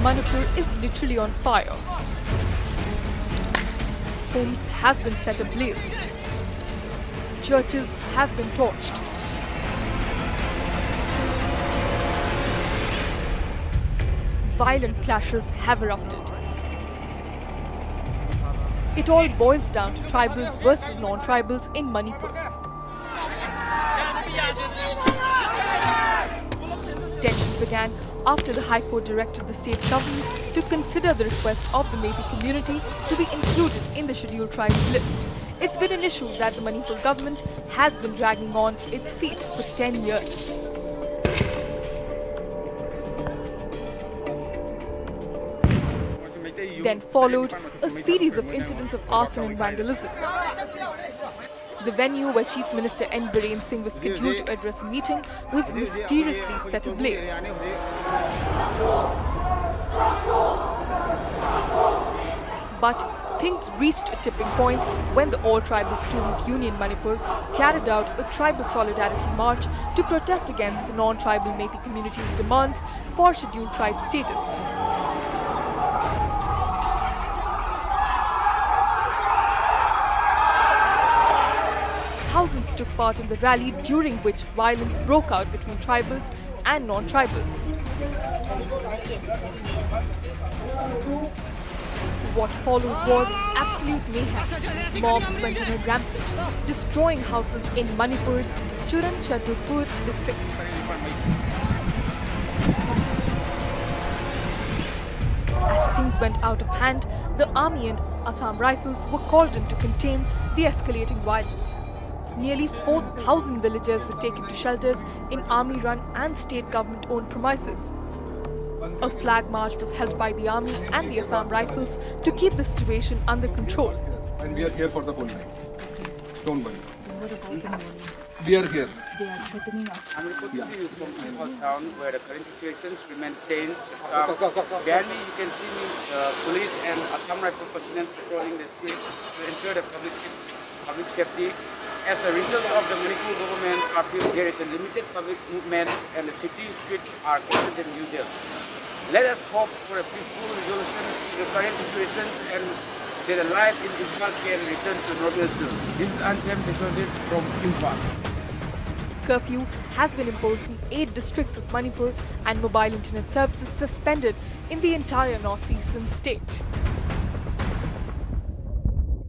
Manipur is literally on fire. Homes have been set ablaze. Churches have been torched. Violent clashes have erupted. It all boils down to tribals versus non-tribals in Manipur. Tension began after the High Court directed the state government to consider the request of the Meitei community to be included in the scheduled tribes list. It's been an issue that the Manipur government has been dragging on its feet for 10 years. Then followed a series of incidents of arson and vandalism. The venue where Chief Minister N. Biren Singh was scheduled to address a meeting was mysteriously set ablaze. But things reached a tipping point when the All Tribal Student Union Manipur carried out a tribal solidarity march to protest against the non-tribal Meitei community's demands for scheduled tribe status. Thousands took part in the rally, during which violence broke out between tribals and non-tribals. What followed was absolute mayhem. Mobs went on a rampage, destroying houses in Manipur's Charachandpur district. As things went out of hand, the army and Assam Rifles were called in to contain the escalating violence. Nearly 4,000 villagers were taken to shelters in army-run and state government-owned premises. A flag march was held by the army and the Assam Rifles to keep the situation under control. And we are here for the whole night. Don't worry. We are here. They are threatening us. I'm reporting to you from Imphal town, where the current situations remain tense. Behind me, you can see police and Assam Rifle personnel patrolling the streets to ensure the public safety. As a result of the Manipur government curfew, there is a limited public movement and the city streets are quieter than usual. Let us hope for a peaceful resolution to the current situations and that a life in Imphal can return to normal soon. This is Anthem reported from Imphal. Curfew has been imposed in 8 districts of Manipur and mobile internet services suspended in the entire northeastern state.